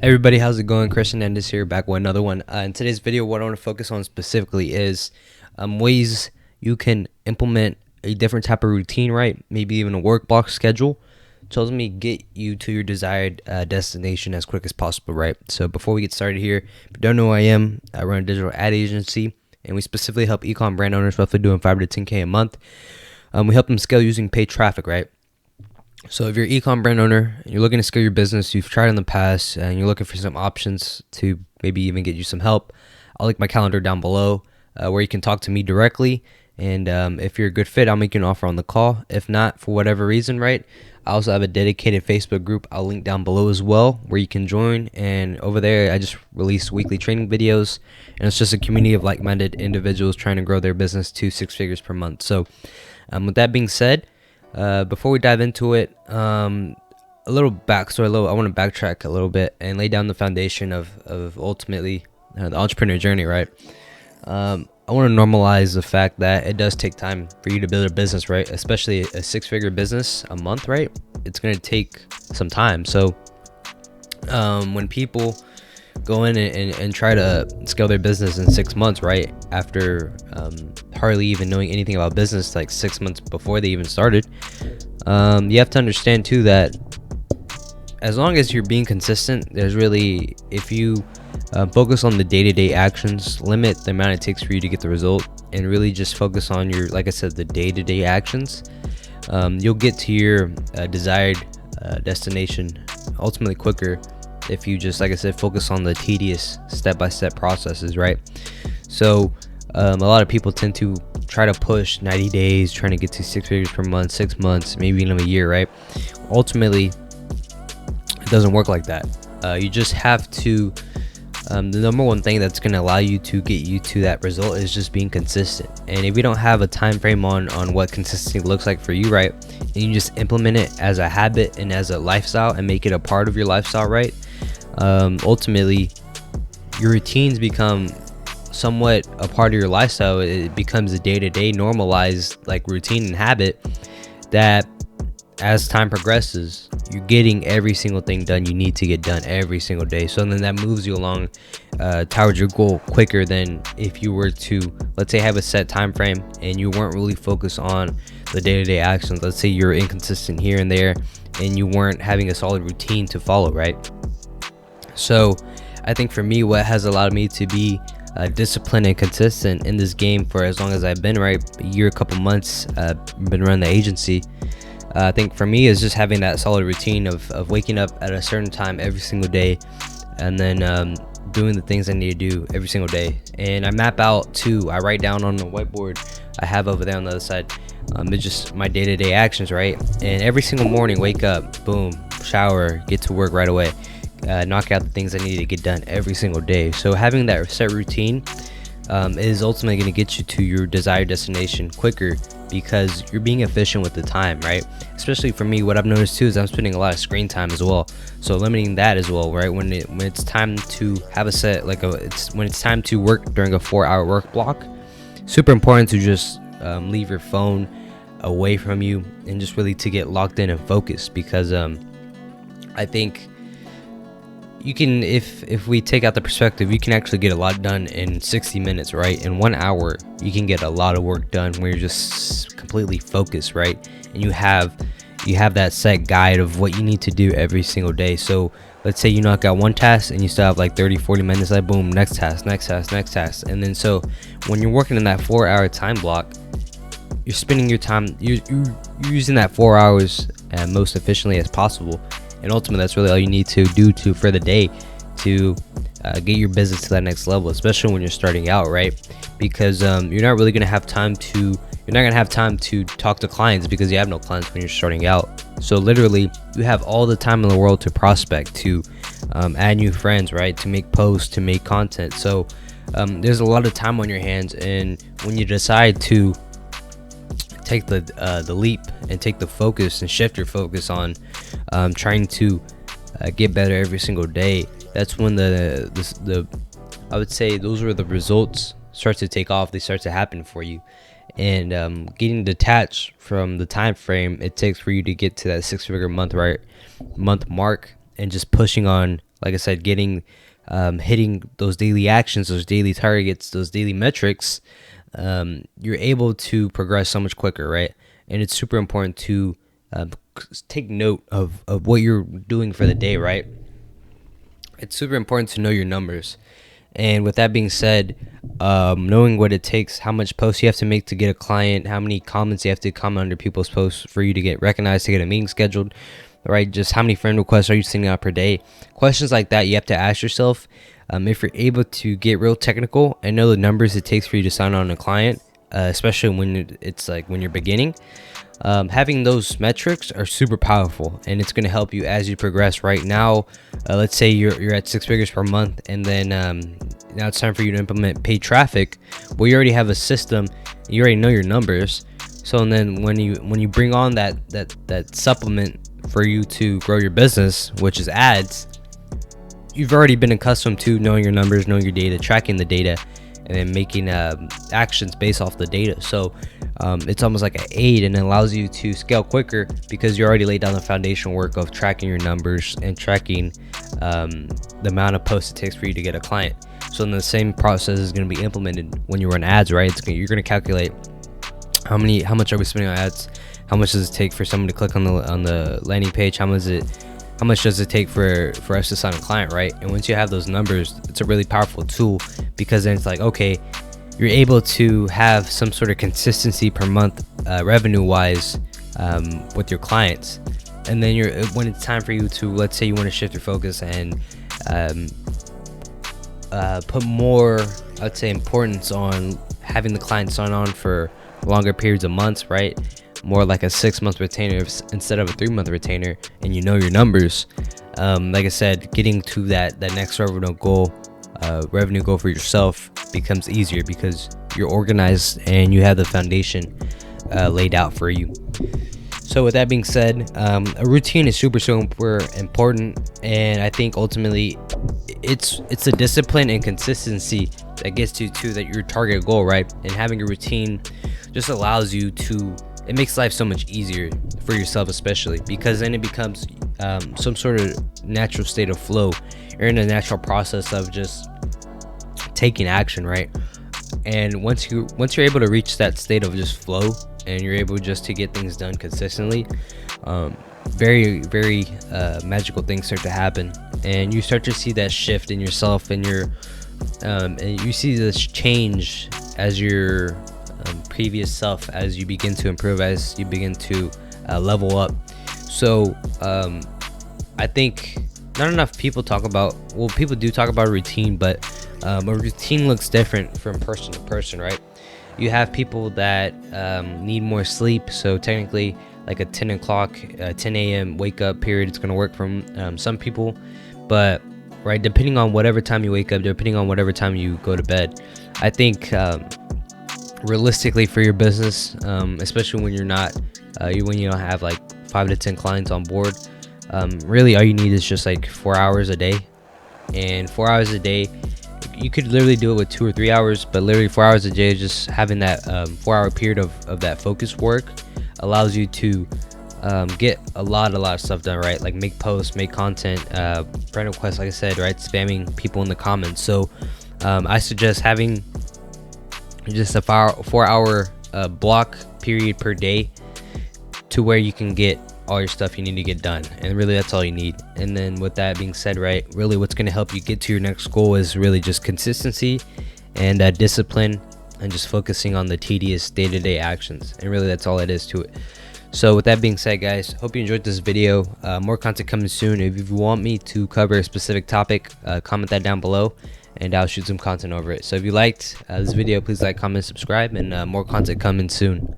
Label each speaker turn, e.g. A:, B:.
A: Everybody, how's it going? Chris Hernandez here, back with another one. In today's video, what I want to focus on specifically is ways you can implement a different type of routine, right? Maybe even a work block schedule to ultimately get you to your desired destination as quick as possible, right? So before we get started here, if you don't know who I am, I run a digital ad agency, and we specifically help Ecom brand owners roughly doing 5 to 10K a month. We help them scale using paid traffic, right? So if you're an ecom brand owner, you're looking to scale your business, you've tried in the past, and you're looking for some options to maybe even get you some help, I'll link my calendar down below where you can talk to me directly. And if you're a good fit, I'll make you an offer on the call. If not, for whatever reason, right, I also have a dedicated Facebook group I'll link down below as well where you can join. And over there, I just release weekly training videos. And it's just a community of like-minded individuals trying to grow their business to 6 figures per month. So with that being said, before we dive into it, a little backstory. I want to backtrack a little bit and lay down the foundation of ultimately the entrepreneur journey, right? I want to normalize the fact that it does take time for you to build a business, right? Especially a 6-figure business a month, right? It's going to take some time. So when people go in and try to scale their business in 6 months, right, after hardly even knowing anything about business, like 6 months before they even started, you have to understand too that as long as you're being consistent, if you focus on the day-to-day actions, limit the amount it takes for you to get the result, and really just focus on your, like I said, the day-to-day actions, you'll get to your desired destination ultimately quicker if you just, like I said, focus on the tedious step-by-step processes, right? So a lot of people tend to try to push 90 days trying to get to 6 figures per month, 6 months, maybe even a year, right? Ultimately, it doesn't work like that. You just have to, the number one thing that's going to allow you to get you to that result is just being consistent. And if you don't have a time frame on what consistency looks like for you, right, and you just implement it as a habit and as a lifestyle and make it a part of your lifestyle, right, ultimately your routines become somewhat a part of your lifestyle. It becomes a day-to-day normalized like routine and habit that as time progresses, you're getting every single thing done you need to get done every single day. So then that moves you along towards your goal quicker than if you were to, let's say, have a set time frame and you weren't really focused on the day-to-day actions. Let's say you're inconsistent here and there and you weren't having a solid routine to follow, right? So I think for me, what has allowed me to be disciplined and consistent in this game for as long as I've been, right, a year, a couple months, been running the agency, I think for me is just having that solid routine of waking up at a certain time every single day, and then doing the things I need to do every single day. And I map out too. I write down on the whiteboard I have over there on the other side. It's just my day-to-day actions, right? And every single morning, wake up, boom, shower, get to work right away, knock out the things I need to get done every single day. So having that set routine is ultimately going to get you to your desired destination quicker because you're being efficient with the time, right? Especially for me, what I've noticed too is I'm spending a lot of screen time as well. So limiting that as well, right? When it's time to have a set, when it's time to work during a 4-hour work block, super important to just leave your phone away from you and just really to get locked in and focused, because I think you can, if we take out the perspective, you can actually get a lot done in 60 minutes, right? In 1 hour, you can get a lot of work done where you're just completely focused, right? And you have that set guide of what you need to do every single day. So let's say you knock out one task and you still have like 30-40 minutes, like boom, next task. And then so when you're working in that 4-hour time block, you're spending your time, you're using that 4 hours most efficiently as possible. And ultimately, that's really all you need to do for the day to get your business to that next level, especially when you're starting out, right? Because you're not really gonna have time to talk to clients because you have no clients when you're starting out. So literally, you have all the time in the world to prospect, to add new friends, right? To make posts, to make content. So there's a lot of time on your hands, and when you decide to take the leap and take the focus and shift your focus on trying to get better every single day, that's when the I would say those were the results start to take off. They start to happen for you. And getting detached from the time frame it takes for you to get to that 6-figure month mark and just pushing on, like I said, getting hitting those daily actions, those daily targets, those daily metrics, you're able to progress so much quicker, right? And it's super important to take note of what you're doing for the day, right? It's super important to know your numbers. And with that being said, knowing what it takes, how much posts you have to make to get a client, how many comments you have to comment under people's posts for you to get recognized, to get a meeting scheduled, right? Just how many friend requests are you sending out per day? Questions like that you have to ask yourself. If you're able to get real technical and know the numbers it takes for you to sign on a client, especially when it's like when you're beginning, having those metrics are super powerful, and it's going to help you as you progress. Right now, let's say you're at 6 figures per month, and then now it's time for you to implement paid traffic. Well, you already have a system, you already know your numbers. So and then when you bring on that supplement for you to grow your business, which is ads, you've already been accustomed to knowing your numbers, knowing your data, tracking the data, and then making actions based off the data. So it's almost like an aid, and it allows you to scale quicker because you already laid down the foundation work of tracking your numbers and tracking the amount of posts it takes for you to get a client. So then the same process is going to be implemented when you run ads, right? You're going to calculate how much are we spending on ads, how much does it take for someone to click on the landing page, how much does it take for us to sign a client, right? And once you have those numbers, it's a really powerful tool, because then it's like, okay, you're able to have some sort of consistency per month revenue wise with your clients. And then when it's time for you to, let's say you want to shift your focus and put more, I'd say, importance on having the client sign on for longer periods of months, right? More like a 6-month retainer instead of a 3-month retainer, and you know your numbers. Like I said, getting to that next revenue goal for yourself becomes easier because you're organized and you have the foundation laid out for you. So with that being said, a routine is super important, and I think ultimately it's the discipline and consistency that gets you to your target goal, right? And having a routine just allows you to, it makes life so much easier for yourself, especially because then it becomes some sort of natural state of flow. You're in a natural process of just taking action, right? And once you're able to reach that state of just flow, and you're able just to get things done consistently, very, very magical things start to happen, and you start to see that shift in yourself, and and you see this change as your previous self, as you begin to improve, as you begin to level up. So I think not enough people talk about, well, people do talk about a routine, but a routine looks different from person to person, right? You have people that need more sleep, so technically like a 10 a.m. wake up period, it's going to work from some people. But right, depending on whatever time you wake up, depending on whatever time you go to bed, I think realistically for your business, especially when you're not when you don't have like 5 to 10 clients on board, really all you need is just like 4 hours a day. And 4 hours a day, you could literally do it with 2 or 3 hours, but literally 4 hours a day, just having that 4-hour period of that focus work allows you to get a lot of stuff done, right? Like make posts, make content, friend requests, like I said, right? Spamming people in the comments. So I suggest having just a 4-hour block period per day to where you can get all your stuff you need to get done, and really that's all you need. And then with that being said, right, really what's going to help you get to your next goal is really just consistency and discipline, and just focusing on the tedious day-to-day actions, and really that's all it is to it. So with that being said, guys, hope you enjoyed this video. More content coming soon. If you want me to cover a specific topic, comment that down below, and I'll shoot some content over it. So if you liked this video, please like, comment, subscribe, and more content coming soon.